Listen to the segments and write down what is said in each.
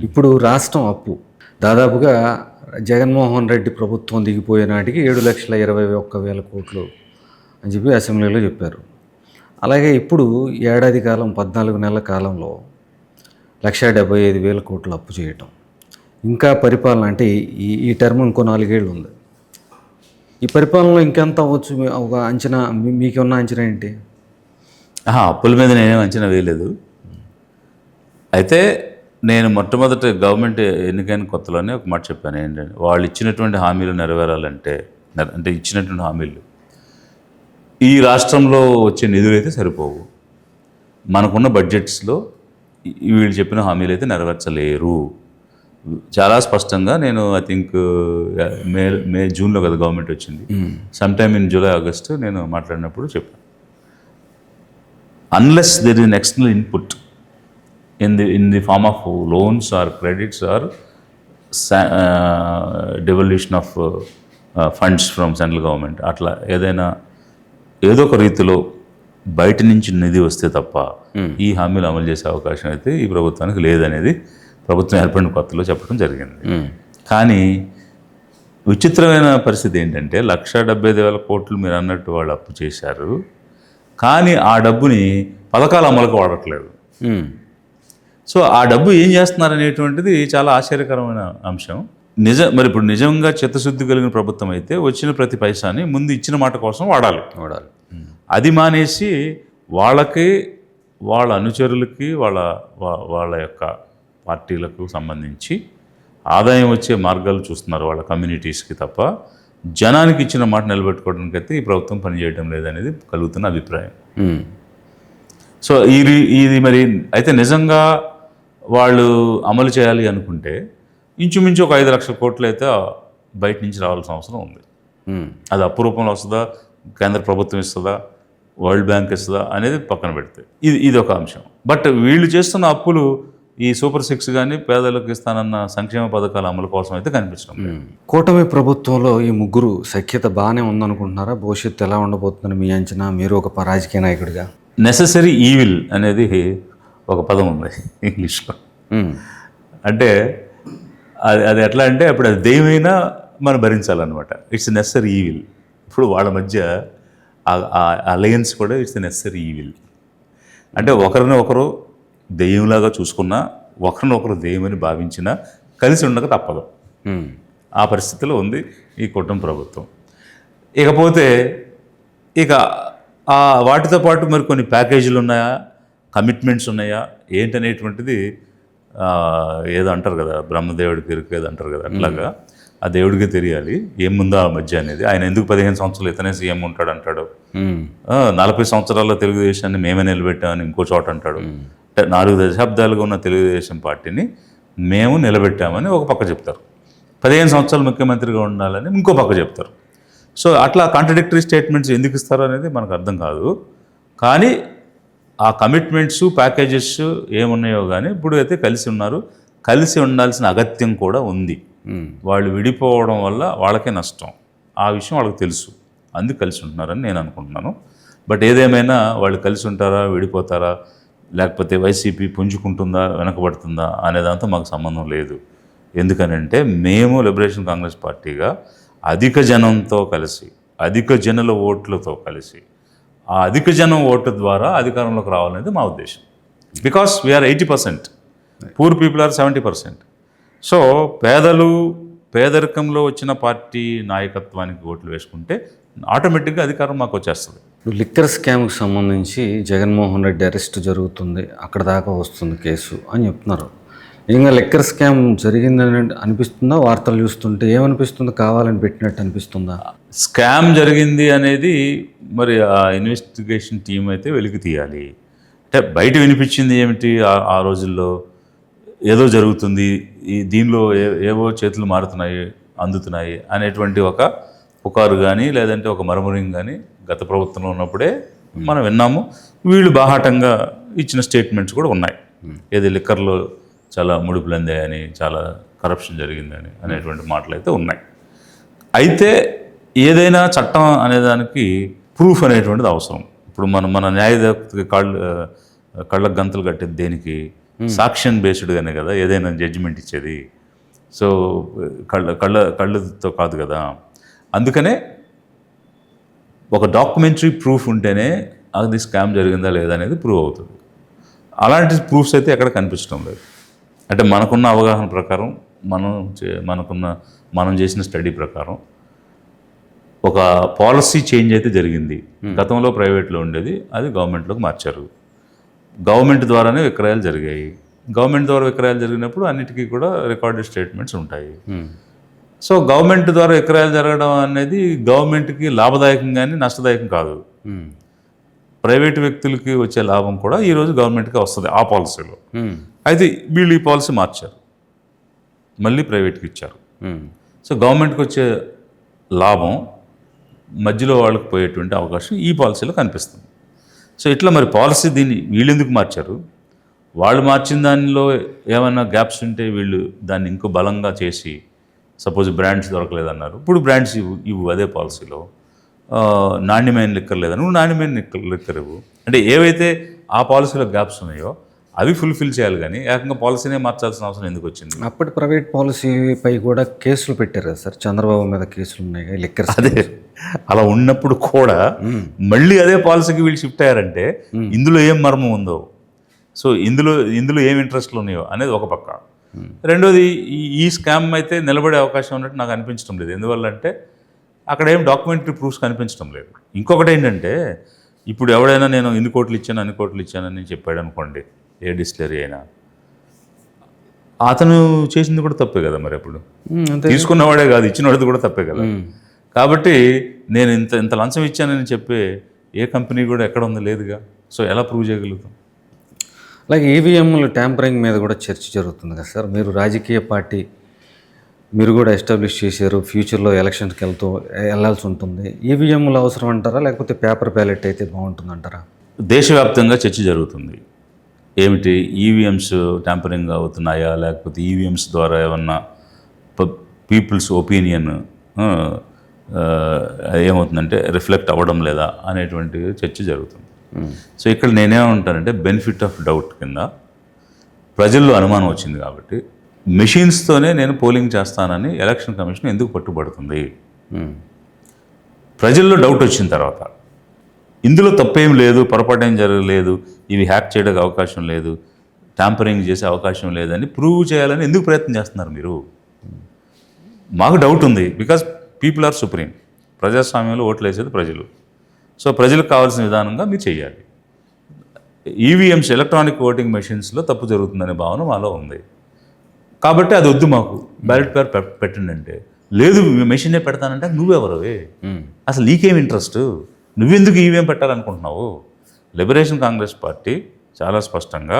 ఇప్పుడు రాష్ట్రం అప్పు దాదాపుగా జగన్మోహన్ రెడ్డి ప్రభుత్వం దిగిపోయే నాటికి 7,21,000 కోట్లు అని చెప్పి అసెంబ్లీలో చెప్పారు. అలాగే ఇప్పుడు ఏడాది కాలం 14 నెలల కాలంలో 1,75,000 కోట్లు అప్పు చేయటం, ఇంకా పరిపాలన అంటే ఈ టర్మ్ ఇంకో 4 ఏళ్ళు ఉంది. ఈ పరిపాలనలో ఇంకెంత అవ్వచ్చు? ఒక అంచనా మీకున్న అంచనా ఏంటి? అప్పుల మీద నేనేం అంచనా వేయలేదు. అయితే నేను మొట్టమొదటి గవర్నమెంట్ ఎన్నికైన కొత్తలోనే ఒక మాట చెప్పాను. ఏంటంటే వాళ్ళు ఇచ్చినటువంటి హామీలు నెరవేరాలంటే అంటే ఇచ్చినటువంటి హామీలు ఈ రాష్ట్రంలో వచ్చే నిధులు అయితే సరిపోవు. మనకున్న బడ్జెట్స్లో వీళ్ళు చెప్పిన హామీలు అయితే నెరవేర్చలేరు. చాలా స్పష్టంగా నేను ఐ థింక్ జూన్లో కదా గవర్నమెంట్ వచ్చింది, some time in July August నేను మాట్లాడినప్పుడు చెప్పాను, unless there is an external input in the form of loans or credits or devolution of funds from central government, అట్లా ఏదో ఒక రీతిలో బయట నుంచి నిధి వస్తే తప్ప ఈ హామీలు అమలు చేసే అవకాశం అయితే ఈ ప్రభుత్వానికి లేదనేది ప్రభుత్వం ఏర్పడిన కొత్తలో చెప్పడం జరిగింది. కానీ విచిత్రమైన పరిస్థితి ఏంటంటే 1,70,000 కోట్లు మీరు అన్నట్టు వాళ్ళు అప్పు చేశారు, కానీ ఆ డబ్బుని పథకాల అమలుకు వాడట్లేదు. సో ఆ డబ్బు ఏం చేస్తున్నారు అనేటువంటిది చాలా ఆశ్చర్యకరమైన అంశం. మరి ఇప్పుడు నిజంగా చిత్తశుద్ధి కలిగిన ప్రభుత్వం అయితే వచ్చిన ప్రతి పైసాని ముందు ఇచ్చిన మాట కోసం వాడాలి. అది మానేసి వాళ్ళకి, వాళ్ళ అనుచరులకి, వాళ్ళ యొక్క పార్టీలకు సంబంధించి ఆదాయం వచ్చే మార్గాలు చూస్తున్నారు వాళ్ళ కమ్యూనిటీస్కి తప్ప జనానికి ఇచ్చిన మాట నిలబెట్టుకోవడానికి అయితే ఈ ప్రభుత్వం పనిచేయడం లేదనేది కలుగుతున్న అభిప్రాయం. సో ఇది మరి అయితే నిజంగా వాళ్ళు అమలు చేయాలి అనుకుంటే ఇంచుమించు ఒక 5 లక్షల కోట్లు అయితే బయట నుంచి రావాల్సిన అవసరం ఉంది. అది అప్పు రూపంలో వస్తుందా, కేంద్ర ప్రభుత్వం ఇస్తుందా, వరల్డ్ బ్యాంక్ ఇస్తుందా అనేది పక్కన పెడితే ఇది ఒక అంశం. బట్ వీళ్ళు చేస్తున్న అప్పులు ఈ సూపర్ 6 కానీ పేదలకు ఇస్తానన్న సంక్షేమ పథకాల అమలు కోసం అయితే కనిపించడం. కూటమి ప్రభుత్వంలో ఈ ముగ్గురు సఖ్యత బాగానే ఉందనుకుంటున్నారా? భవిష్యత్తు ఎలా ఉండబోతుందని మీ అంచనా, మీరు ఒక రాజకీయ నాయకుడిగా? నెససరీ ఈవిల్ అనేది ఒక పదం ఉంది ఇంగ్లీష్లో. అంటే అది ఎట్లా అంటే అప్పుడు అది దెయ్యమైనా మనం భరించాలన్నమాట. It's necessary evil. ఇప్పుడు వాళ్ళ మధ్య అలయన్స్ కూడా ఇట్స్ నెససరీ ఈవిల్. అంటే ఒకరిని ఒకరు దెయ్యంలాగా చూసుకున్నా, ఒకరినొకరు దెయ్యమని భావించినా కలిసి ఉండక తప్పదు. ఆ పరిస్థితిలో ఉంది ఈ కుటుంబ ప్రభుత్వం. ఇకపోతే వాటితో పాటు మరి కొన్ని ప్యాకేజీలు ఉన్నాయా, కమిట్మెంట్స్ ఉన్నాయా ఏంటనేటువంటిది ఏదో అంటారు కదా, బ్రహ్మదేవుడికి ఇరుకు ఏదో అంటారు కదా, అట్లాగా ఆ దేవుడికి తెలియాలి ఏముందో ఆ మధ్య అనేది. ఆయన ఎందుకు 15 సంవత్సరాలు ఇతనే సీఎం ఉంటాడు అంటాడు, 40 సంవత్సరాల్లో తెలుగుదేశాన్ని మేమే నిలబెట్టామని ఇంకో చోట అంటాడు. 4 దశాబ్దాలుగా ఉన్న తెలుగుదేశం పార్టీని మేము నిలబెట్టామని ఒక పక్క చెప్తారు, 15 సంవత్సరాలు ముఖ్యమంత్రిగా ఉండాలని ఇంకో పక్క చెప్తారు. సో అట్లా కాంట్రడిక్టరీ స్టేట్మెంట్స్ ఎందుకు ఇస్తారో అనేది మనకు అర్థం కాదు. కానీ ఆ కమిట్మెంట్స్, ప్యాకేజెస్ ఏమున్నాయో కానీ ఇప్పుడు అయితే కలిసి ఉన్నారు. కలిసి ఉండాల్సిన అగత్యం కూడా ఉంది. వాళ్ళు విడిపోవడం వల్ల వాళ్ళకే నష్టం, ఆ విషయం వాళ్ళకి తెలుసు, అందుకు కలిసి ఉంటున్నారని నేను అనుకుంటున్నాను. బట్ ఏదేమైనా వాళ్ళు కలిసి ఉంటారా, విడిపోతారా, లేకపోతే వైసీపీ పుంజుకుంటుందా, వెనకబడుతుందా అనేదాంతో మాకు సంబంధం లేదు. ఎందుకనంటే మేము లిబరేషన్ కాంగ్రెస్ పార్టీగా అధిక జనంతో కలిసి, అధిక జనుల ఓట్లతో కలిసి, ఆ అధిక జనం ఓటు ద్వారా అధికారంలోకి రావాలనేది మా ఉద్దేశం. Because we are 80%, poor people are 70%. So పేదరికంలో వచ్చిన పార్టీ నాయకత్వానికి ఓట్లు వేసుకుంటే ఆటోమేటిక్గా అధికారం మాకు వచ్చేస్తుంది. లిక్కర్ స్కామ్కి సంబంధించి జగన్మోహన్ రెడ్డి అరెస్ట్ జరుగుతుంది, అక్కడ దాకా వస్తుంది కేసు అని చెప్తున్నారు. ఇంకా లిక్కర్ స్కామ్ జరిగిందని అనిపిస్తుందా? వార్తలు చూస్తుంటే ఏమనిపిస్తుంది? కావాలని పెట్టినట్టు అనిపిస్తుందా? స్కామ్ జరిగింది అనేది మరి ఆ ఇన్వెస్టిగేషన్ టీం అయితే వెలికి తీయాలి. అంటే బయట వినిపించింది ఏమిటి, ఆ రోజుల్లో ఏదో జరుగుతుంది, దీనిలో ఏవో చేతులు మారుతున్నాయి, అందుతున్నాయి అనేటువంటి ఒక పుకారు కానీ లేదంటే ఒక మరమరింగ్ కానీ గత ప్రభుత్వంలో ఉన్నప్పుడే మనం విన్నాము. వీళ్ళు బాహాటంగా ఇచ్చిన స్టేట్మెంట్స్ కూడా ఉన్నాయి. ఏది లిక్కర్లో చాలా ముడుపులందాయని, చాలా కరప్షన్ జరిగిందని అనేటువంటి మాటలు అయితే ఉన్నాయి. అయితే ఏదైనా చట్టం అనేదానికి ప్రూఫ్ అనేటువంటిది అవసరం. ఇప్పుడు మన న్యాయదేవతకి కళ్ళకు గంతలు కట్టేది దేనికి? సాక్ష్యం బేస్డ్గానే కదా ఏదైనా జడ్జిమెంట్ ఇచ్చేది. సో కళ్ళతో కాదు కదా. అందుకనే ఒక డాక్యుమెంటరీ ప్రూఫ్ ఉంటేనే అది స్కామ్ జరిగిందా లేదా అనేది ప్రూవ్ అవుతుంది. అలాంటి ప్రూఫ్స్ అయితే ఎక్కడ కనిపించడం లేదు. అంటే మనకున్న అవగాహన ప్రకారం, మనం చేసిన స్టడీ ప్రకారం ఒక పాలసీ చేంజ్ అయితే జరిగింది. గతంలో ప్రైవేట్లో ఉండేది, అది గవర్నమెంట్లోకి మార్చారు. గవర్నమెంట్ ద్వారానే విక్రయాలు జరిగాయి. గవర్నమెంట్ ద్వారా విక్రయాలు జరిగినప్పుడు అన్నిటికీ కూడా రికార్డెడ్ స్టేట్మెంట్స్ ఉంటాయి. సో గవర్నమెంట్ ద్వారా విక్రయాలు జరగడం అనేది గవర్నమెంట్కి లాభదాయకం కానీ నష్టదాయకం కాదు. ప్రైవేటు వ్యక్తులకి వచ్చే లాభం కూడా ఈరోజు గవర్నమెంట్కి వస్తుంది ఆ పాలసీలో. అయితే వీళ్ళు ఈ పాలసీ మార్చారు, మళ్ళీ ప్రైవేట్కి ఇచ్చారు. సో గవర్నమెంట్కి వచ్చే లాభం మధ్యలో వాళ్ళకి పోయేటువంటి అవకాశం ఈ పాలసీలో కనిపిస్తుంది. సో ఇట్లా మరి పాలసీ దీన్ని వీళ్ళు ఎందుకు మార్చారు? వాళ్ళు మార్చిన దానిలో ఏమైనా గ్యాప్స్ ఉంటే వీళ్ళు దాన్ని ఇంకో బలంగా చేసి, సపోజ్ బ్రాండ్స్ దొరకలేదన్నారు, ఇప్పుడు బ్రాండ్స్ ఇవ్వు అదే పాలసీలో. నాణ్యమైన లిక్కర్ లేదని నువ్వు నాణ్యమైన లిక్కర్ ఇవ్వు. అంటే ఏవైతే ఆ పాలసీలో గ్యాప్స్ ఉన్నాయో అవి ఫుల్ఫిల్ చేయాలి, కానీ ఏకంగా పాలసీనే మార్చాల్సిన అవసరం ఎందుకు వచ్చింది? అప్పటి ప్రైవేట్ పాలసీపై కూడా కేసులు పెట్టారు కదా సార్, చంద్రబాబు మీద కేసులు ఉన్నాయి లిక్కర్. అదే అలా ఉన్నప్పుడు కూడా మళ్ళీ అదే పాలసీకి వీళ్ళు షిఫ్ట్ అయ్యారంటే ఇందులో ఏం మర్మం ఉందో, సో ఇందులో ఏం ఇంట్రెస్ట్లు ఉన్నాయో అనేది ఒక పక్క. రెండోది, ఈ స్కామ్ అయితే నిలబడే అవకాశం ఉన్నట్టు నాకు అనిపించడం లేదు. ఎందువల్ల అంటే అక్కడ ఏం డాక్యుమెంటరీ ప్రూఫ్స్ కనిపించడం లేదు. ఇంకొకటి ఏంటంటే, ఇప్పుడు ఎవడైనా నేను ఇన్ని కోట్లు ఇచ్చాను అన్ని కోట్లు ఇచ్చానని చెప్పాడు అనుకోండి, ఏ డిస్టిలరీ అయినా, అతను చేసింది కూడా తప్పే కదా. మరి అప్పుడు తీసుకున్నవాడే కాదు, ఇచ్చినవాడిది కూడా తప్పే కదా. కాబట్టి నేను ఇంత లంచం ఇచ్చానని చెప్పే ఏ కంపెనీ కూడా ఎక్కడ ఉంది లేదుగా. సో ఎలా ప్రూవ్ చేయగలుగుతాం? అలాగే ఈవీఎంలు ట్యాంపరింగ్ మీద కూడా చర్చ జరుగుతుంది కదా సార్. మీరు రాజకీయ పార్టీ, మీరు కూడా ఎస్టాబ్లిష్ చేశారు, ఫ్యూచర్లో ఎలక్షన్స్కి వెళ్ళాల్సి ఉంటుంది. ఈవీఎంలు అవసరం అంటారా, లేకపోతే పేపర్ బ్యాలెట్ అయితే బాగుంటుంది అంటారా? దేశవ్యాప్తంగా చర్చ జరుగుతుంది. ఏమిటి, ఈవీఎంస్ ట్యాంపరింగ్ అవుతున్నాయా, లేకపోతే ఈవీఎంస్ ద్వారా ఏమన్నా పీపుల్స్ ఒపీనియన్ ఏమవుతుందంటే రిఫ్లెక్ట్ అవ్వడం లేదా అనేటువంటి చర్చ జరుగుతుంది. సో ఇక్కడ నేనేమంటానంటే, బెనిఫిట్ ఆఫ్ డౌట్ కింద ప్రజల్లో అనుమానం వచ్చింది కాబట్టి మెషిన్స్తోనే నేను పోలింగ్ చేస్తానని ఎలక్షన్ కమిషన్ ఎందుకు పట్టుబడుతుంది? ప్రజల్లో డౌట్ వచ్చిన తర్వాత ఇందులో తప్పేం లేదు, పొరపాటు ఏం జరగలేదు, ఇవి హ్యాక్ చేయడానికి అవకాశం లేదు, ట్యాంపరింగ్ చేసే అవకాశం లేదని ప్రూవ్ చేయాలని ఎందుకు ప్రయత్నం చేస్తున్నారు మీరు? మాకు డౌట్ ఉంది. Because people are supreme. ప్రజాస్వామ్యంలో ఓట్లు వేసేది ప్రజలు. సో ప్రజలకు కావాల్సిన విధానంగా మీరు చేయాలి. ఈవీఎంస్, ఎలక్ట్రానిక్ ఓటింగ్ మెషిన్స్లో తప్పు జరుగుతుందనే భావన మాలో ఉంది. కాబట్టి అది వద్దు, మాకు బ్యాలెట్ పేపర్ పెట్టండి అంటే, లేదు మెషినే పెడతానంటే నువ్వెవరవే, అసలు నీకేం ఇంట్రెస్ట్, నువ్వెందుకు ఈవీఎం పెట్టాలనుకుంటున్నావు? లిబరేషన్ కాంగ్రెస్ పార్టీ చాలా స్పష్టంగా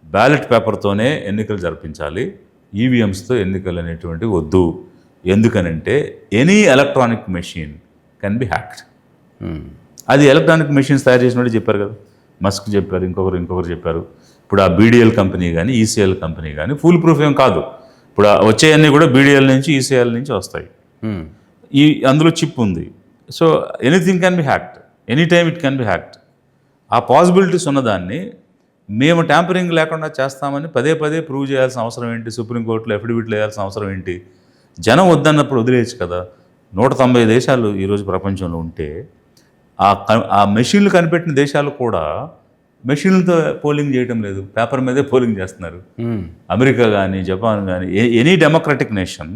బ్యాలెట్ పేపర్తోనే ఎన్నికలు జరిపించాలి, ఈవీఎంస్తో ఎన్నికలు అనేటువంటివి వద్దు. ఎందుకనంటే any electronic machine can be hacked. అది ఎలక్ట్రానిక్ మెషిన్స్ తయారు చేసినట్టు చెప్పారు కదా, మస్క్ చెప్పారు, ఇంకొకరు చెప్పారు. ఇప్పుడు ఆ బీడీఎల్ కంపెనీ కానీ ఈసీఎల్ కంపెనీ కానీ ఫుల్ ప్రూఫ్ ఏం కాదు. ఇప్పుడు వచ్చేవన్నీ కూడా బీడీఎల్ నుంచి ఈసీఎల్ నుంచి వస్తాయి. అందులో చిప్ ఉంది. So anything can be hacked, any time it can be hacked. ఆ పాసిబిలిటీస్ ఉన్నదాన్ని మేము ట్యాంపరింగ్ లేకుండా చేస్తామని పదే ప్రూవ్ చేయాల్సిన అవసరం ఏంటి? సుప్రీంకోర్టులో అఫిడవిట్లు వేయాల్సిన అవసరం ఏంటి? జనం వద్దన్నప్పుడు వదిలేయచ్చు కదా. 190 దేశాలు ఈరోజు ప్రపంచంలో ఉంటే ఆ మెషిన్లు కనిపెట్టిన దేశాలు కూడా మెషిన్లతో పోలింగ్ చేయటం లేదు, పేపర్ మీదే పోలింగ్ చేస్తున్నారు. అమెరికా కానీ, జపాన్ కానీ, ఎనీ డెమోక్రటిక్ నేషన్,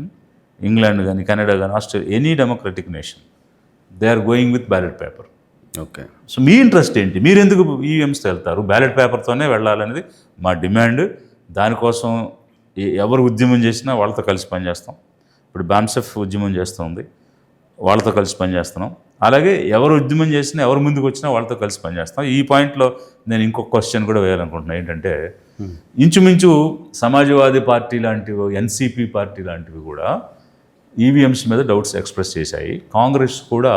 ఇంగ్లాండ్ కానీ, కెనడా కానీ, Australia, any democratic nation, they are going with ballot paper. Okay. So మీ ఇంట్రెస్ట్ ఏంటి? మీరు ఎందుకు ఈవీఎంస్తో వెళ్తారు? బ్యాలెట్ పేపర్తోనే వెళ్ళాలనేది మా డిమాండ్. దానికోసం ఎవరు ఉద్యమం చేసినా వాళ్ళతో కలిసి పనిచేస్తాం. ఇప్పుడు బాన్సెఫ్ ఉద్యమం చేస్తుంది, వాళ్ళతో కలిసి పనిచేస్తున్నాం. అలాగే ఎవరు ఉద్యమం చేసినా, ఎవరు ముందుకు వచ్చినా వాళ్ళతో కలిసి పనిచేస్తాం. ఈ పాయింట్లో నేను ఇంకొక క్వశ్చన్ కూడా వేయాలనుకుంటున్నాను. ఏంటంటే, ఇంచుమించు సమాజ్వాదీ పార్టీ లాంటివి, ఎన్సీపీ పార్టీ లాంటివి కూడా ఈవీఎంస్ మీద డౌట్స్ ఎక్స్ప్రెస్ చేశాయి. కాంగ్రెస్ కూడా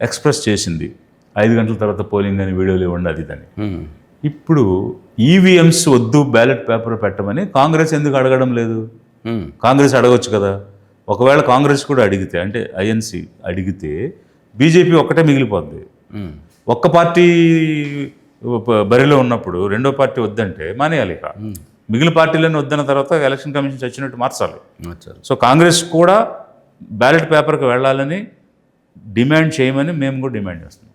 ఎక్స్ప్రెస్ చేసింది, 5 గంటల తర్వాత పోలింగ్ అని వీడియోలు ఇవ్వండి అది ఇదని. ఇప్పుడు ఈవీఎంస్ వద్దు, బ్యాలెట్ పేపర్ పెట్టమని కాంగ్రెస్ ఎందుకు అడగడం లేదు? కాంగ్రెస్ అడగొచ్చు కదా. ఒకవేళ కాంగ్రెస్ కూడా అడిగితే, అంటే ఐఎన్సీ అడిగితే, బీజేపీ ఒక్కటే మిగిలిపోద్ది. ఒక్క పార్టీ బరిలో ఉన్నప్పుడు రెండో పార్టీ వద్దంటే మానేయాలి. ఇక మిగిలిన పార్టీలను వద్దన్న తర్వాత ఎలక్షన్ కమిషన్ చచ్చినట్టు మార్చాలి. మార్చాలి. సో కాంగ్రెస్ కూడా బ్యాలెట్ పేపర్కి వెళ్ళాలని డిమాండ్ చేయమని మేము కూడా డిమాండ్ చేస్తున్నాం.